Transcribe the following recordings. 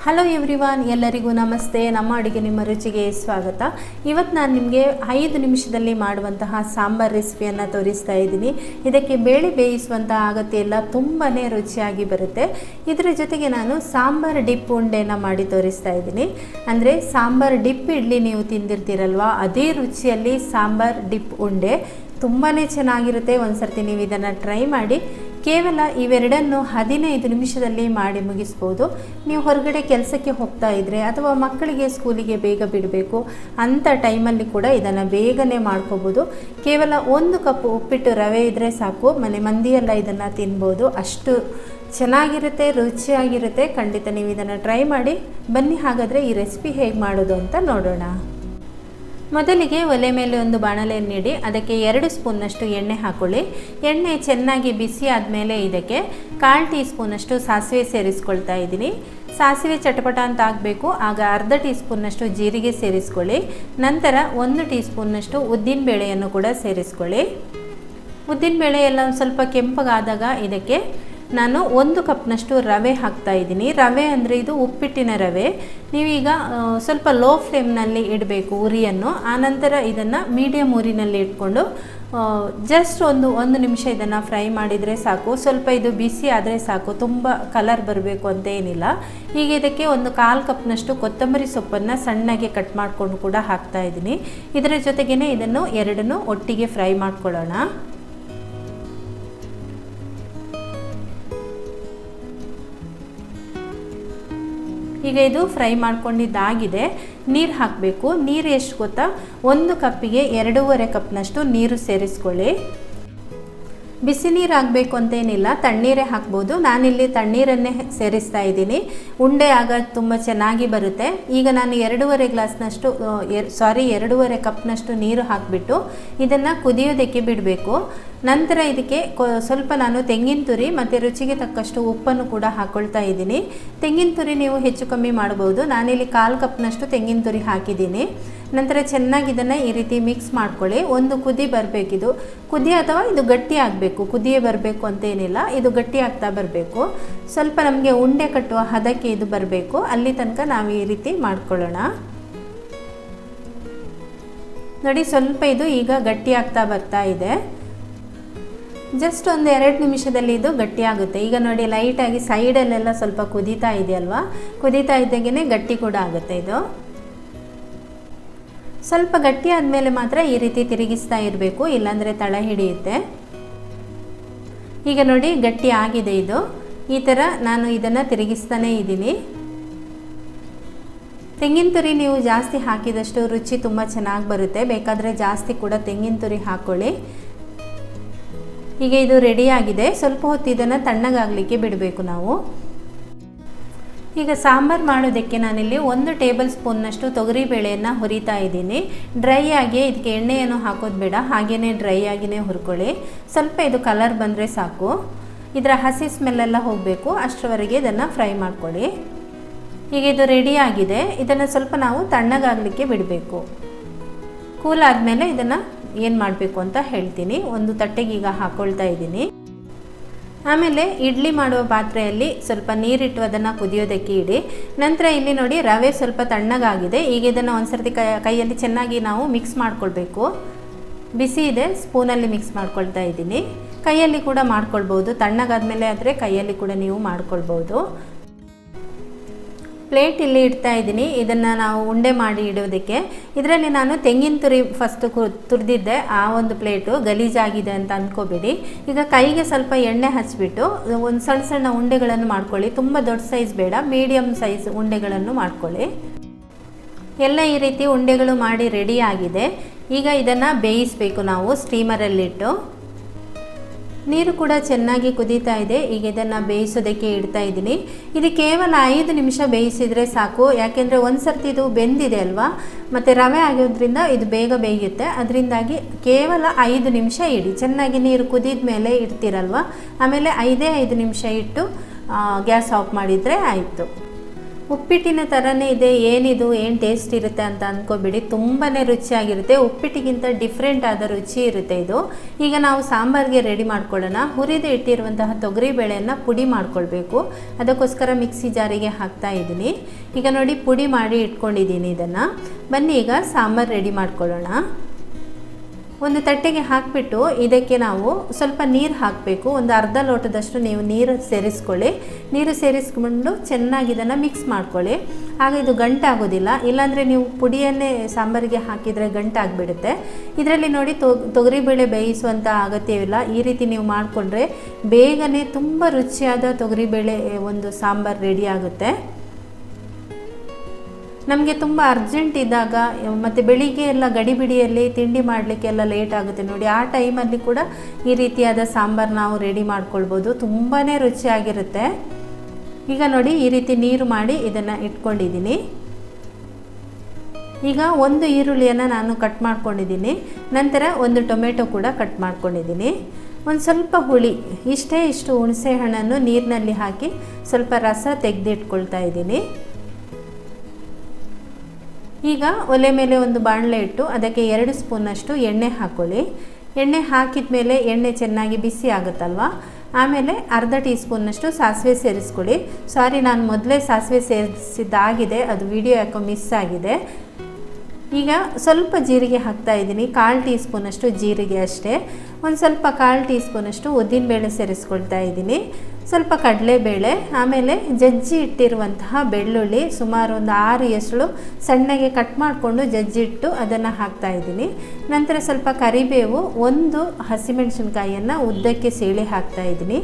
Hello everyone, ಎಲ್ಲರಿಗೂ ನಮಸ್ತೆ. ನಮ್ಮ ಅಡುಗೆ ನಿಮ್ಮ ರುಚಿಗೆ ಸ್ವಾಗತ. ಇವತ್ತು ನಾನು ನಿಮಗೆ 5 ನಿಮಿಷದಲ್ಲಿ ಮಾಡುವಂತಹ ಸಾಂಬಾರ್ ರೆಸಿಪಿಯನ್ನು ತೋರಿಸ್ತಾ ಇದ್ದೀನಿ. ಇದಕ್ಕೆ ಬೇಳೆ ಬೇಯಿಸುವಂತಹ ಅಗತ್ಯ ಇಲ್ಲ, ತುಂಬಾ ರುಚಿಯಾಗಿ ಬರುತ್ತೆ. ಇದರ ಜೊತೆಗೆ ನಾನು ಸಾಂಬಾರ್ ಡಿಪ್ ಉಂಡೆನ ಮಾಡಿ ತೋರಿಸ್ತಾ ಇದ್ದೀನಿ. ಅಂದರೆ ಸಾಂಬಾರ್ ಡಿಪ್ ಇಡ್ಲಿ ನೀವು ತಿಂದಿರ್ತೀರಲ್ವ, ಅದೇ ರುಚಿಯಲ್ಲಿ ಸಾಂಬಾರ್ ಡಿಪ್ ಉಂಡೆ ತುಂಬಾ ಚೆನ್ನಾಗಿರುತ್ತೆ. ಒಂದು ಸರ್ತಿ ನೀವು ಇದನ್ನು ಟ್ರೈ ಮಾಡಿ. ಕೇವಲ ಇವೆರಡನ್ನು 15 ನಿಮಿಷದಲ್ಲಿ ಮಾಡಿ ಮುಗಿಸ್ಬೋದು. ನೀವು ಹೊರಗಡೆ ಕೆಲಸಕ್ಕೆ ಹೋಗ್ತಾ ಇದ್ದರೆ ಅಥವಾ ಮಕ್ಕಳಿಗೆ ಸ್ಕೂಲಿಗೆ ಬೇಗ ಬಿಡಬೇಕು ಅಂಥ ಟೈಮಲ್ಲಿ ಕೂಡ ಇದನ್ನು ಬೇಗನೆ ಮಾಡ್ಕೋಬೋದು. ಕೇವಲ 1 ಕಪ್ ಉಪ್ಪಿಟ್ಟು ರವೆ ಇದ್ದರೆ ಸಾಕು, ಮನೆ ಮಂದಿಯೆಲ್ಲ ಇದನ್ನು ತಿನ್ಬೋದು. ಅಷ್ಟು ಚೆನ್ನಾಗಿರುತ್ತೆ, ರುಚಿಯಾಗಿರುತ್ತೆ. ಖಂಡಿತ ನೀವು ಇದನ್ನು ಟ್ರೈ ಮಾಡಿ. ಬನ್ನಿ ಹಾಗಾದರೆ ಈ ರೆಸಿಪಿ ಹೇಗೆ ಮಾಡೋದು ಅಂತ ನೋಡೋಣ. ಮೊದಲಿಗೆ ಒಲೆ ಮೇಲೆ ಒಂದು ಬಾಣಲೆಯನ್ನು ಇಡಿ, ಅದಕ್ಕೆ 2 ಸ್ಪೂನ್ನಷ್ಟು ಎಣ್ಣೆ ಹಾಕೊಳ್ಳಿ. ಎಣ್ಣೆ ಚೆನ್ನಾಗಿ ಬಿಸಿ ಆದಮೇಲೆ ಇದಕ್ಕೆ 1/4 ಟೀ ಸ್ಪೂನಷ್ಟು ಸಾಸಿವೆ ಸೇರಿಸ್ಕೊಳ್ತಾ ಇದ್ದೀನಿ. ಸಾಸಿವೆ ಚಟಪಟ ಅಂತ ಆಗಬೇಕು. ಆಗ ಅರ್ಧ ಟೀ ಸ್ಪೂನ್ನಷ್ಟು ಜೀರಿಗೆ ಸೇರಿಸ್ಕೊಳ್ಳಿ. ನಂತರ 1 ಟೀ ಸ್ಪೂನ್ನಷ್ಟು ಉದ್ದಿನಬೇಳೆಯನ್ನು ಕೂಡ ಸೇರಿಸ್ಕೊಳ್ಳಿ. ಉದ್ದಿನಬೇಳೆ ಎಲ್ಲ ಸ್ವಲ್ಪ ಕೆಂಪಗಾದಾಗ ಇದಕ್ಕೆ ನಾನು 1 ಕಪ್ನಷ್ಟು ರವೆ ಹಾಕ್ತಾ ಇದ್ದೀನಿ. ರವೆ ಅಂದರೆ ಇದು ಉಪ್ಪಿಟ್ಟಿನ ರವೆ. ನೀವೀಗ ಸ್ವಲ್ಪ ಲೋ ಫ್ಲೇಮ್ನಲ್ಲಿ ಇಡಬೇಕು ಉರಿಯನ್ನು. ಆನಂತರ ಇದನ್ನು ಮೀಡಿಯಮ್ ಉರಿನಲ್ಲಿ ಇಟ್ಕೊಂಡು ಜಸ್ಟ್ ಒಂದು ನಿಮಿಷ ಇದನ್ನು ಫ್ರೈ ಮಾಡಿದರೆ ಸಾಕು. ಸ್ವಲ್ಪ ಇದು ಬಿಸಿ ಆದರೆ ಸಾಕು, ತುಂಬ ಕಲರ್ ಬರಬೇಕು ಅಂತ ಏನಿಲ್ಲ. ಈಗ ಇದಕ್ಕೆ 1/4 ಕಪ್ನಷ್ಟು ಕೊತ್ತಂಬರಿ ಸೊಪ್ಪನ್ನು ಸಣ್ಣಗೆ ಕಟ್ ಮಾಡಿಕೊಂಡು ಕೂಡ ಹಾಕ್ತಾ ಇದ್ದೀನಿ. ಇದರ ಜೊತೆಗೇ ಇದನ್ನು ಎರಡನ್ನೂ ಒಟ್ಟಿಗೆ ಫ್ರೈ ಮಾಡ್ಕೊಳ್ಳೋಣ. ಈಗ ಇದು ಫ್ರೈ ಮಾಡ್ಕೊಂಡಿದ್ದಾಗಿದೆ. ನೀರು ಹಾಕಬೇಕು. ನೀರು ಎಷ್ಟು ಗೊತ್ತಾ, 1 ಕಪ್ಪಿಗೆ 2.5 ಕಪ್ನಷ್ಟು ನೀರು ಸೇರಿಸ್ಕೊಳ್ಳಿ. ಬಿಸಿ ನೀರು ಹಾಕಬೇಕು ಅಂತೇನಿಲ್ಲ, ತಣ್ಣೀರೇ ಹಾಕ್ಬೋದು. ನಾನಿಲ್ಲಿ ತಣ್ಣೀರನ್ನೇ ಸೇರಿಸ್ತಾ ಇದ್ದೀನಿ. ಉಂಡೆ ಆಗ ತುಂಬ ಚೆನ್ನಾಗಿ ಬರುತ್ತೆ. ಈಗ ನಾನು 2.5 ಕಪ್ನಷ್ಟು ನೀರು ಹಾಕಿಬಿಟ್ಟು ಇದನ್ನು ಕುದಿಯೋದಕ್ಕೆ ಬಿಡಬೇಕು. ನಂತರ ಇದಕ್ಕೆ ಸ್ವಲ್ಪ ನಾನು ತೆಂಗಿನ ತುರಿ ಮತ್ತು ರುಚಿಗೆ ತಕ್ಕಷ್ಟು ಉಪ್ಪನ್ನು ಕೂಡ ಹಾಕ್ಕೊಳ್ತಾ ಇದ್ದೀನಿ. ತೆಂಗಿನ ತುರಿ ನೀವು ಹೆಚ್ಚು ಕಮ್ಮಿ ಮಾಡ್ಬೋದು. ನಾನಿಲ್ಲಿ 1/4 ಕಪ್ನಷ್ಟು ತೆಂಗಿನ ತುರಿ ಹಾಕಿದ್ದೀನಿ. ನಂತರ ಚೆನ್ನಾಗಿ ಇದನ್ನು ಈ ರೀತಿ ಮಿಕ್ಸ್ ಮಾಡ್ಕೊಳ್ಳಿ. ಒಂದು ಕುದಿ ಬರಬೇಕಿದು. ಕುದಿ ಅಥವಾ ಇದು ಗಟ್ಟಿ ಆಗಬೇಕು, ಕುದಿಯೇ ಬರಬೇಕು ಅಂತೇನಿಲ್ಲ. ಇದು ಗಟ್ಟಿ ಆಗ್ತಾ ಬರಬೇಕು. ಸ್ವಲ್ಪ ನಮಗೆ ಉಂಡೆ ಕಟ್ಟುವ ಹದಕ್ಕೆ ಇದು ಬರಬೇಕು. ಅಲ್ಲಿ ತನಕ ನಾವು ಈ ರೀತಿ ಮಾಡ್ಕೊಳ್ಳೋಣ. ನೋಡಿ, ಸ್ವಲ್ಪ ಇದು ಈಗ ಗಟ್ಟಿ ಆಗ್ತಾ ಬರ್ತಾ ಇದೆ. ಜಸ್ಟ್ 1-2 ನಿಮಿಷದಲ್ಲಿ ಇದು ಗಟ್ಟಿಯಾಗುತ್ತೆ. ಈಗ ನೋಡಿ, ಲೈಟಾಗಿ ಸೈಡಲ್ಲೆಲ್ಲ ಸ್ವಲ್ಪ ಕುದೀತಾ ಇದೆಯಲ್ವಾ, ಕುದೀತಾ ಇದ್ದಾಗೇ ಗಟ್ಟಿ ಕೂಡ ಆಗುತ್ತೆ. ಇದು ಸ್ವಲ್ಪ ಗಟ್ಟಿ ಆದಮೇಲೆ ಮಾತ್ರ ಈ ರೀತಿ ತಿರುಗಿಸ್ತಾ ಇರಬೇಕು, ಇಲ್ಲಾಂದರೆ ತಳ ಹಿಡಿಯುತ್ತೆ. ಈಗ ನೋಡಿ, ಗಟ್ಟಿ ಆಗಿದೆ ಇದು. ಈ ಥರ ನಾನು ಇದನ್ನು ತಿರುಗಿಸ್ತಾನೇ ಇದ್ದೀನಿ. ತೆಂಗಿನ ತುರಿ ನೀವು ಜಾಸ್ತಿ ಹಾಕಿದಷ್ಟು ರುಚಿ ತುಂಬ ಚೆನ್ನಾಗಿ ಬರುತ್ತೆ. ಬೇಕಾದರೆ ಜಾಸ್ತಿ ಕೂಡ ತೆಂಗಿನ ತುರಿ ಹಾಕ್ಕೊಳ್ಳಿ. ಈಗ ಇದು ರೆಡಿಯಾಗಿದೆ. ಸ್ವಲ್ಪ ಹೊತ್ತು ಇದನ್ನು ತಣ್ಣಗಾಗಲಿಕ್ಕೆ ಬಿಡಬೇಕು ನಾವು. ಈಗ ಸಾಂಬಾರು ಮಾಡೋದಕ್ಕೆ ನಾನಿಲ್ಲಿ 1 ಟೇಬಲ್ ಸ್ಪೂನ್ನಷ್ಟು ತೊಗರಿಬೇಳೆಯನ್ನು ಹುರಿತಾ ಇದ್ದೀನಿ. ಡ್ರೈ ಆಗಿ, ಇದಕ್ಕೆ ಎಣ್ಣೆಯನ್ನು ಹಾಕೋದು ಬೇಡ, ಹಾಗೆಯೇ ಡ್ರೈ ಆಗಿಯೇ ಹುರ್ಕೊಳ್ಳಿ. ಸ್ವಲ್ಪ ಇದು ಕಲರ್ ಬಂದರೆ ಸಾಕು. ಇದರ ಹಸಿ ಸ್ಮೆಲ್ಲೆಲ್ಲ ಹೋಗಬೇಕು, ಅಷ್ಟರವರೆಗೆ ಇದನ್ನು ಫ್ರೈ ಮಾಡ್ಕೊಳ್ಳಿ. ಈಗ ಇದು ರೆಡಿಯಾಗಿದೆ. ಇದನ್ನು ಸ್ವಲ್ಪ ನಾವು ತಣ್ಣಗಾಗಲಿಕ್ಕೆ ಬಿಡಬೇಕು. ಕೂಲ್ ಆದಮೇಲೆ ಇದನ್ನು ಏನು ಮಾಡಬೇಕು ಅಂತ ಹೇಳ್ತೀನಿ. ಒಂದು ತಟ್ಟೆಗೆ ಈಗ ಹಾಕ್ಕೊಳ್ತಾ ಇದ್ದೀನಿ. ಆಮೇಲೆ ಇಡ್ಲಿ ಮಾಡುವ ಪಾತ್ರೆಯಲ್ಲಿ ಸ್ವಲ್ಪ ನೀರಿಟ್ಟು ಅದನ್ನು ಕುದಿಯೋದಕ್ಕೆ ಇಡಿ. ನಂತರ ಇಲ್ಲಿ ನೋಡಿ, ರವೆ ಸ್ವಲ್ಪ ತಣ್ಣಗಾಗಿದೆ. ಈಗ ಇದನ್ನು ಒಂದು ಸರ್ತಿ ಕೈಯಲ್ಲಿ ಚೆನ್ನಾಗಿ ನಾವು ಮಿಕ್ಸ್ ಮಾಡ್ಕೊಳ್ಬೇಕು. ಬಿಸಿ ಇದೆ, ಸ್ಪೂನಲ್ಲಿ ಮಿಕ್ಸ್ ಮಾಡ್ಕೊಳ್ತಾ ಇದ್ದೀನಿ. ಕೈಯಲ್ಲಿ ಕೂಡ ಮಾಡ್ಕೊಳ್ಬೋದು, ತಣ್ಣಗಾದ್ಮೇಲೆ ಆದರೆ ಕೈಯಲ್ಲಿ ಕೂಡ ನೀವು ಮಾಡ್ಕೊಳ್ಬೋದು. ಪ್ಲೇಟ್ ಇಲ್ಲಿ ಇಡ್ತಾ ಇದ್ದೀನಿ. ಇದನ್ನು ನಾವು ಉಂಡೆ ಮಾಡಿ ಇಡೋದಕ್ಕೆ. ಇದರಲ್ಲಿ ನಾನು ತೆಂಗಿನ ತುರಿ ಫಸ್ಟು ತುರಿದಿದ್ದೆ, ಆ ಒಂದು ಪ್ಲೇಟು ಗಲೀಜಾಗಿದೆ ಅಂತ ಅಂದ್ಕೋಬೇಡಿ. ಈಗ ಕೈಗೆ ಸ್ವಲ್ಪ ಎಣ್ಣೆ ಹಚ್ಚಿಬಿಟ್ಟು ಒಂದು ಸಣ್ಣ ಸಣ್ಣ ಉಂಡೆಗಳನ್ನು ಮಾಡ್ಕೊಳ್ಳಿ. ತುಂಬ ದೊಡ್ಡ ಸೈಜ್ ಬೇಡ, ಮೀಡಿಯಮ್ ಸೈಜ್ ಉಂಡೆಗಳನ್ನು ಮಾಡ್ಕೊಳ್ಳಿ. ಎಲ್ಲ ಈ ರೀತಿ ಉಂಡೆಗಳು ಮಾಡಿ ರೆಡಿ ಆಗಿದೆ. ಈಗ ಇದನ್ನು ಬೇಯಿಸಬೇಕು ನಾವು ಸ್ಟೀಮರಲ್ಲಿಟ್ಟು. ನೀರು ಕೂಡ ಚೆನ್ನಾಗಿ ಕುದೀತಾ ಇದೆ. ಈಗ ಇದನ್ನು ಬೇಯಿಸೋದಕ್ಕೆ ಇಡ್ತಾ ಇದ್ದೀನಿ. ಇದು ಕೇವಲ 5 ನಿಮಿಷ ಬೇಯಿಸಿದರೆ ಸಾಕು. ಯಾಕೆಂದರೆ ಒಂದು ಸರ್ತಿ ಇದು ಬೆಂದಿದೆ ಅಲ್ವಾ, ಮತ್ತು ರವೆ ಆಗೋದ್ರಿಂದ ಇದು ಬೇಗ ಬೇಯುತ್ತೆ. ಅದರಿಂದಾಗಿ ಕೇವಲ 5 ನಿಮಿಷ ಇಡಿ. ಚೆನ್ನಾಗಿ ನೀರು ಕುದಿದ ಮೇಲೆ ಇಡ್ತೀರಲ್ವ, ಆಮೇಲೆ 5 ನಿಮಿಷ ಇಟ್ಟು ಗ್ಯಾಸ್ ಆಫ್ ಮಾಡಿದರೆ ಆಯಿತು. ಉಪ್ಪಿಟ್ಟಿನ ಥರನೇ ಇದೆ, ಏನಿದು ಏನು ಟೇಸ್ಟ್ ಇರುತ್ತೆ ಅಂತ ಅಂದ್ಕೋಬೇಡಿ, ತುಂಬಾ ರುಚಿಯಾಗಿರುತ್ತೆ. ಉಪ್ಪಿಟ್ಟಿಗಿಂತ ಡಿಫ್ರೆಂಟ್ ಆದ ರುಚಿ ಇರುತ್ತೆ ಇದು. ಈಗ ನಾವು ಸಾಂಬಾರಿಗೆ ರೆಡಿ ಮಾಡ್ಕೊಳ್ಳೋಣ. ಹುರಿದು ಇಟ್ಟಿರುವಂತಹ ತೊಗರಿಬೇಳೆಯನ್ನು ಪುಡಿ ಮಾಡ್ಕೊಳ್ಬೇಕು. ಅದಕ್ಕೋಸ್ಕರ ಮಿಕ್ಸಿ ಜಾರಿಗೆ ಹಾಕ್ತಾ ಇದ್ದೀನಿ. ಈಗ ನೋಡಿ ಪುಡಿ ಮಾಡಿ ಇಟ್ಕೊಂಡಿದ್ದೀನಿ ಇದನ್ನು. ಬನ್ನಿ ಈಗ ಸಾಂಬಾರು ರೆಡಿ ಮಾಡ್ಕೊಳ್ಳೋಣ. ಒಂದು ತಟ್ಟೆಗೆ ಹಾಕಿಬಿಟ್ಟು ಇದಕ್ಕೆ ನಾವು ಸ್ವಲ್ಪ ನೀರು ಹಾಕಬೇಕು. ಒಂದು ಅರ್ಧ ಲೋಟದಷ್ಟು ನೀವು ನೀರು ಸೇರಿಸ್ಕೊಳ್ಳಿ. ನೀರು ಸೇರಿಸ್ಕೊಂಡು ಚೆನ್ನಾಗಿ ಇದನ್ನು ಮಿಕ್ಸ್ ಮಾಡ್ಕೊಳ್ಳಿ. ಆಗ ಇದು ಗಂಟಾಗೋದಿಲ್ಲ. ಇಲ್ಲಾಂದರೆ ನೀವು ಪುಡಿಯನ್ನೇ ಸಾಂಬಾರಿಗೆ ಹಾಕಿದರೆ ಗಂಟಾಗಿಬಿಡುತ್ತೆ. ಇದರಲ್ಲಿ ನೋಡಿ ತೊಗರಿಬೇಳೆ ಬೇಯಿಸುವಂಥ ಅಗತ್ಯವಿಲ್ಲ. ಈ ರೀತಿ ನೀವು ಮಾಡಿಕೊಂಡ್ರೆ ಬೇಗನೆ ತುಂಬ ರುಚಿಯಾದ ತೊಗರಿಬೇಳೆ ಒಂದು ಸಾಂಬಾರು ರೆಡಿ ಆಗುತ್ತೆ. ನಮಗೆ ತುಂಬ ಅರ್ಜೆಂಟ್ ಇದ್ದಾಗ ಮತ್ತು ಬೆಳಿಗ್ಗೆ ಎಲ್ಲ ಗಡಿಬಿಡಿಯಲ್ಲಿ ತಿಂಡಿ ಮಾಡಲಿಕ್ಕೆಲ್ಲ ಲೇಟ್ ಆಗುತ್ತೆ ನೋಡಿ, ಆ ಟೈಮಲ್ಲಿ ಕೂಡ ಈ ರೀತಿಯಾದ ಸಾಂಬಾರು ನಾವು ರೆಡಿ ಮಾಡ್ಕೊಳ್ಬೋದು. ತುಂಬಾ ರುಚಿಯಾಗಿರುತ್ತೆ. ಈಗ ನೋಡಿ ಈ ರೀತಿ ನೀರು ಮಾಡಿ ಇದನ್ನು ಇಟ್ಕೊಂಡಿದ್ದೀನಿ. ಈಗ ಒಂದು ಈರುಳ್ಳಿಯನ್ನು ನಾನು ಕಟ್ ಮಾಡ್ಕೊಂಡಿದ್ದೀನಿ. ನಂತರ ಒಂದು ಟೊಮೆಟೊ ಕೂಡ ಕಟ್ ಮಾಡ್ಕೊಂಡಿದ್ದೀನಿ. ಒಂದು ಸ್ವಲ್ಪ ಹುಳಿ, ಇಷ್ಟು ಹುಣಸೆ ಹಣ್ಣನ್ನು ನೀರಿನಲ್ಲಿ ಹಾಕಿ ಸ್ವಲ್ಪ ರಸ ತೆಗೆದಿಟ್ಕೊಳ್ತಾ ಇದ್ದೀನಿ. ಈಗ ಒಲೆ ಮೇಲೆ ಒಂದು ಬಾಣಲೆ ಇಟ್ಟು ಅದಕ್ಕೆ 2 ಸ್ಪೂನಷ್ಟು ಎಣ್ಣೆ ಹಾಕ್ಕೊಳ್ಳಿ. ಎಣ್ಣೆ ಹಾಕಿದ ಮೇಲೆ ಎಣ್ಣೆ ಚೆನ್ನಾಗಿ ಬಿಸಿ ಆಗುತ್ತಲ್ವ, ಆಮೇಲೆ ಅರ್ಧ ಟೀ ಸ್ಪೂನಷ್ಟು ಸಾಸಿವೆ ಸೇರಿಸ್ಕೊಳ್ಳಿ. ಸಾರಿ, ನಾನು ಮೊದಲೇ ಸಾಸಿವೆ ಸೇರಿಸಿದ್ದಾಗಿದೆ, ಅದು ವಿಡಿಯೋ ಯಾಕೋ ಮಿಸ್ ಆಗಿದೆ. ಈಗ ಸ್ವಲ್ಪ ಜೀರಿಗೆ ಹಾಕ್ತಾ ಇದ್ದೀನಿ, 1/4 ಟೀ ಸ್ಪೂನಷ್ಟು ಜೀರಿಗೆ ಅಷ್ಟೇ. ಒಂದು ಸ್ವಲ್ಪ 1/4 ಟೀ ಸ್ಪೂನಷ್ಟು ಉದ್ದಿನಬೇಳೆ ಸೇರಿಸ್ಕೊಳ್ತಾ ಇದ್ದೀನಿ. ಸ್ವಲ್ಪ ಕಡಲೆಬೇಳೆ, ಆಮೇಲೆ ಜಜ್ಜಿ ಇಟ್ಟಿರುವಂತಹ ಬೆಳ್ಳುಳ್ಳಿ, ಸುಮಾರು ಒಂದು 6 ಎಸಳು ಸಣ್ಣಗೆ ಕಟ್ ಮಾಡಿಕೊಂಡು ಜಜ್ಜಿಟ್ಟು ಅದನ್ನು ಹಾಕ್ತಾ ಇದ್ದೀನಿ. ನಂತರ ಸ್ವಲ್ಪ ಕರಿಬೇವು, 1 ಹಸಿಮೆಣಸಿನ್ಕಾಯಿಯನ್ನು ಉದ್ದಕ್ಕೆ ಸೀಳಿ ಹಾಕ್ತಾ ಇದ್ದೀನಿ.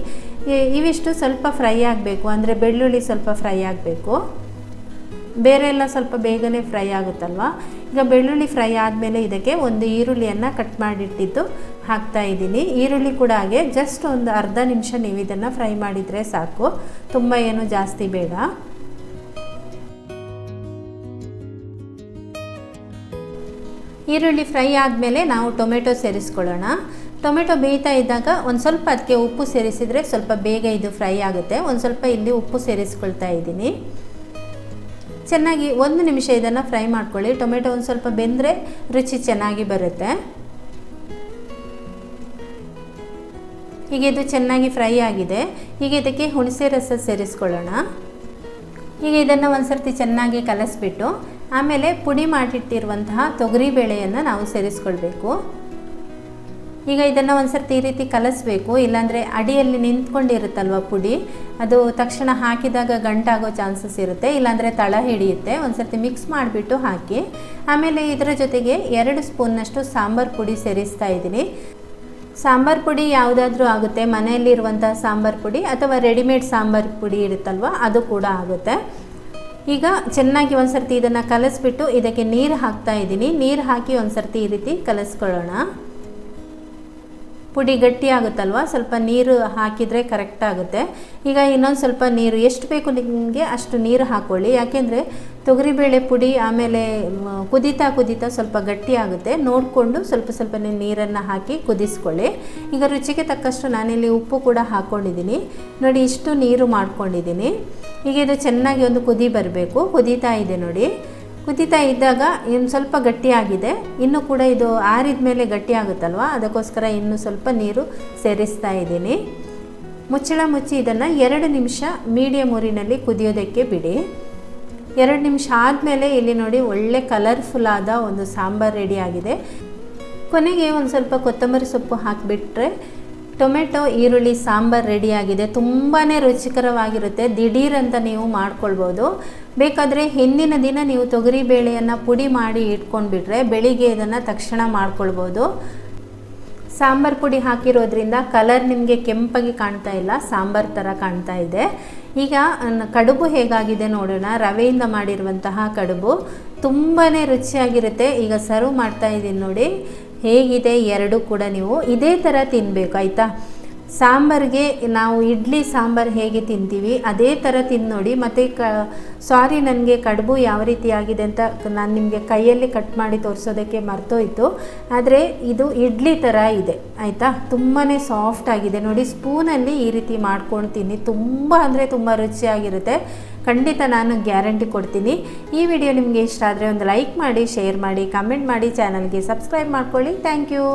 ಇವಿಷ್ಟು ಸ್ವಲ್ಪ ಫ್ರೈ ಆಗಬೇಕು, ಅಂದರೆ ಬೆಳ್ಳುಳ್ಳಿ ಸ್ವಲ್ಪ ಫ್ರೈ ಆಗಬೇಕು. ಬೇರೆ ಎಲ್ಲ ಸ್ವಲ್ಪ ಬೇಗನೆ ಫ್ರೈ ಆಗುತ್ತಲ್ವ. ಈಗ ಬೆಳ್ಳುಳ್ಳಿ ಫ್ರೈ ಆದಮೇಲೆ ಇದಕ್ಕೆ ಒಂದು ಈರುಳ್ಳಿಯನ್ನು ಕಟ್ ಮಾಡಿಟ್ಟಿದ್ದು ಹಾಕ್ತಾ ಇದ್ದೀನಿ. ಈರುಳ್ಳಿ ಕೂಡ ಹಾಗೆ ಜಸ್ಟ್ ಒಂದು ಅರ್ಧ ನಿಮಿಷ ನೀವು ಇದನ್ನು ಫ್ರೈ ಮಾಡಿದರೆ ಸಾಕು, ತುಂಬ ಏನು ಜಾಸ್ತಿ ಬೇಡ. ಈರುಳ್ಳಿ ಫ್ರೈ ಆದಮೇಲೆ ನಾವು ಟೊಮೆಟೊ ಸೇರಿಸ್ಕೊಳ್ಳೋಣ. ಟೊಮೆಟೊ ಬೇಯ್ತಾ ಇದ್ದಾಗ ಒಂದು ಸ್ವಲ್ಪ ಅದಕ್ಕೆ ಉಪ್ಪು ಸೇರಿಸಿದರೆ ಸ್ವಲ್ಪ ಬೇಗ ಇದು ಫ್ರೈ ಆಗುತ್ತೆ. ಒಂದು ಸ್ವಲ್ಪ ಇಲ್ಲಿ ಉಪ್ಪು ಸೇರಿಸ್ಕೊಳ್ತಾ ಇದ್ದೀನಿ. ಚೆನ್ನಾಗಿ 1 ನಿಮಿಷ ಇದನ್ನು ಫ್ರೈ ಮಾಡ್ಕೊಳ್ಳಿ. ಟೊಮೆಟೊ ಒಂದು ಸ್ವಲ್ಪ ಬೆಂದರೆ ರುಚಿ ಚೆನ್ನಾಗಿ ಬರುತ್ತೆ. ಈಗ ಇದು ಚೆನ್ನಾಗಿ ಫ್ರೈ ಆಗಿದೆ. ಈಗ ಇದಕ್ಕೆ ಹುಣಸೆ ರಸ ಸೇರಿಸ್ಕೊಳ್ಳೋಣ. ಈಗ ಇದನ್ನು ಒಂದು ಸರ್ತಿ ಚೆನ್ನಾಗಿ ಕಲಸಿಬಿಟ್ಟು ಆಮೇಲೆ ಪುಡಿ ಮಾಡಿಟ್ಟಿರುವಂತಹ ತೊಗರಿಬೇಳೆಯನ್ನು ನಾವು ಸೇರಿಸ್ಕೊಳ್ಬೇಕು. ಈಗ ಇದನ್ನು ಒಂದು ಸರ್ತಿ ಈ ರೀತಿ ಕಲಸಬೇಕು, ಇಲ್ಲಾಂದರೆ ಅಡಿಯಲ್ಲಿ ನಿಂತ್ಕೊಂಡಿರುತ್ತಲ್ವ ಪುಡಿ, ಅದು ತಕ್ಷಣ ಹಾಕಿದಾಗ ಗಂಟಾಗೋ ಚಾನ್ಸಸ್ ಇರುತ್ತೆ, ಇಲ್ಲಾಂದರೆ ತಳ ಹಿಡಿಯುತ್ತೆ. ಒಂದು ಸರ್ತಿ ಮಿಕ್ಸ್ ಮಾಡಿಬಿಟ್ಟು ಹಾಕಿ. ಆಮೇಲೆ ಇದರ ಜೊತೆಗೆ 2 ಸ್ಪೂನ್ನಷ್ಟು ಸಾಂಬಾರು ಪುಡಿ ಸೇರಿಸ್ತಾ ಇದ್ದೀನಿ. ಸಾಂಬಾರು ಪುಡಿ ಯಾವುದಾದ್ರೂ ಆಗುತ್ತೆ, ಮನೆಯಲ್ಲಿರುವಂಥ ಸಾಂಬಾರು ಪುಡಿ ಅಥವಾ ರೆಡಿಮೇಡ್ ಸಾಂಬಾರು ಪುಡಿ ಇರುತ್ತಲ್ವ, ಅದು ಕೂಡ ಆಗುತ್ತೆ. ಈಗ ಚೆನ್ನಾಗಿ ಒಂದು ಸರ್ತಿ ಇದನ್ನು ಕಲಸಿಬಿಟ್ಟು ಇದಕ್ಕೆ ನೀರು ಹಾಕ್ತಾ ಇದ್ದೀನಿ. ನೀರು ಹಾಕಿ ಒಂದು ಸರ್ತಿ ಈ ರೀತಿ ಕಲಸ್ಕೊಳ್ಳೋಣ. ಪುಡಿ ಗಟ್ಟಿ ಆಗುತ್ತಲ್ವ, ಸ್ವಲ್ಪ ನೀರು ಹಾಕಿದರೆ ಕರೆಕ್ಟ್ ಆಗುತ್ತೆ. ಈಗ ಇನ್ನೊಂದು ಸ್ವಲ್ಪ ನೀರು, ಎಷ್ಟು ಬೇಕು ನಿಮಗೆ ಅಷ್ಟು ನೀರು ಹಾಕ್ಕೊಳ್ಳಿ. ಯಾಕೆಂದರೆ ತೊಗರಿಬೇಳೆ ಪುಡಿ ಆಮೇಲೆ ಕುದೀತಾ ಸ್ವಲ್ಪ ಗಟ್ಟಿ ಆಗುತ್ತೆ. ನೋಡಿಕೊಂಡು ಸ್ವಲ್ಪ ನೀರನ್ನು ಹಾಕಿ ಕುದಿಸ್ಕೊಳ್ಳಿ. ಈಗ ರುಚಿಗೆ ತಕ್ಕಷ್ಟು ನಾನಿಲ್ಲಿ ಉಪ್ಪು ಕೂಡ ಹಾಕ್ಕೊಂಡಿದ್ದೀನಿ. ನೋಡಿ, ಇಷ್ಟು ನೀರು ಮಾಡ್ಕೊಂಡಿದ್ದೀನಿ. ಈಗ ಇದು ಚೆನ್ನಾಗಿ ಒಂದು ಕುದಿ ಬರಬೇಕು. ಕುದೀತಾ ಇದೆ ನೋಡಿ. ಕುದೀತಾ ಇದ್ದಾಗ ಇನ್ನು ಸ್ವಲ್ಪ ಗಟ್ಟಿಯಾಗಿದೆ. ಇನ್ನೂ ಕೂಡ ಇದು ಆರಿದ ಮೇಲೆ ಗಟ್ಟಿ ಆಗುತ್ತಲ್ವ, ಅದಕ್ಕೋಸ್ಕರ ಇನ್ನೂ ಸ್ವಲ್ಪ ನೀರು ಸೇರಿಸ್ತಾ ಇದ್ದೀನಿ. ಮುಚ್ಚಳ ಮುಚ್ಚಿ ಇದನ್ನು 2 ನಿಮಿಷ ಮೀಡಿಯಮ್ ಊರಿನಲ್ಲಿ ಕುದಿಯೋದಕ್ಕೆ ಬಿಡಿ. 2 ನಿಮಿಷ ಆದಮೇಲೆ ಇಲ್ಲಿ ನೋಡಿ ಒಳ್ಳೆ ಕಲರ್ಫುಲ್ ಆದ ಒಂದು ಸಾಂಬಾರು ರೆಡಿ ಆಗಿದೆ. ಕೊನೆಗೆ ಒಂದು ಸ್ವಲ್ಪ ಕೊತ್ತಂಬರಿ ಸೊಪ್ಪು ಹಾಕಿಬಿಟ್ರೆ ಟೊಮೆಟೊ ಈರುಳ್ಳಿ ಸಾಂಬಾರು ರೆಡಿಯಾಗಿದೆ. ತುಂಬಾ ರುಚಿಕರವಾಗಿರುತ್ತೆ. ದಿಢೀರಂತ ನೀವು ಮಾಡ್ಕೊಳ್ಬೋದು. ಬೇಕಾದರೆ ಹಿಂದಿನ ದಿನ ನೀವು ತೊಗರಿಬೇಳೆಯನ್ನು ಪುಡಿ ಮಾಡಿ ಇಟ್ಕೊಂಡ್ಬಿಟ್ರೆ ಬೆಳಿಗ್ಗೆ ಇದನ್ನು ತಕ್ಷಣ ಮಾಡ್ಕೊಳ್ಬೋದು. ಸಾಂಬಾರು ಪುಡಿ ಹಾಕಿರೋದ್ರಿಂದ ಕಲರ್ ನಿಮಗೆ ಕೆಂಪಾಗಿ ಕಾಣ್ತಾ ಇಲ್ಲ, ಸಾಂಬಾರು ಥರ ಕಾಣ್ತಾ ಇದೆ. ಈಗ ಕಡುಬು ಹೇಗಾಗಿದೆ ನೋಡೋಣ. ರವೆಯಿಂದ ಮಾಡಿರುವಂತಹ ಕಡುಬು ತುಂಬಾ ರುಚಿಯಾಗಿರುತ್ತೆ. ಈಗ ಸರ್ವ್ ಮಾಡ್ತಾ ಇದ್ದೀನಿ ನೋಡಿ ಹೇಗಿದೆ. 2 ಕೂಡ ನೀವು ಇದೇ ಥರ ತಿನ್ನಬೇಕು ಆಯಿತಾ. ಸಾಂಬಾರಿಗೆ ನಾವು ಇಡ್ಲಿ ಸಾಂಬಾರು ಹೇಗೆ ತಿಂತೀವಿ ಅದೇ ಥರ ತಿಂದು ನೋಡಿ. ಮತ್ತು ಸಾರಿ, ನನಗೆ ಕಡುಬು ಯಾವ ರೀತಿ ಆಗಿದೆ ಅಂತ ನಾನು ನಿಮಗೆ ಕೈಯಲ್ಲಿ ಕಟ್ ಮಾಡಿ ತೋರಿಸೋದಕ್ಕೆ ಮರ್ತೋಯ್ತು. ಆದರೆ ಇದು ಇಡ್ಲಿ ಥರ ಇದೆ ಆಯಿತಾ, ತುಂಬಾ ಸಾಫ್ಟ್ ಆಗಿದೆ ನೋಡಿ. ಸ್ಪೂನಲ್ಲಿ ಈ ರೀತಿ ಮಾಡ್ಕೊಂಡು ತಿನ್ನಿ, ತುಂಬ ಅಂದರೆ ತುಂಬ ರುಚಿಯಾಗಿರುತ್ತೆ. ಖಂಡಿತ ನಾನು ಗ್ಯಾರಂಟಿ ಕೊಡ್ತೀನಿ. ಈ ವಿಡಿಯೋ ನಿಮಗೆ ಇಷ್ಟ ಆದರೆ ಒಂದು ಲೈಕ್ ಮಾಡಿ, ಶೇರ್ ಮಾಡಿ, ಕಮೆಂಟ್ ಮಾಡಿ, ಚಾನಲ್ಗೆ ಸಬ್ಸ್ಕ್ರೈಬ್ ಮಾಡ್ಕೊಳ್ಳಿ. Thank you.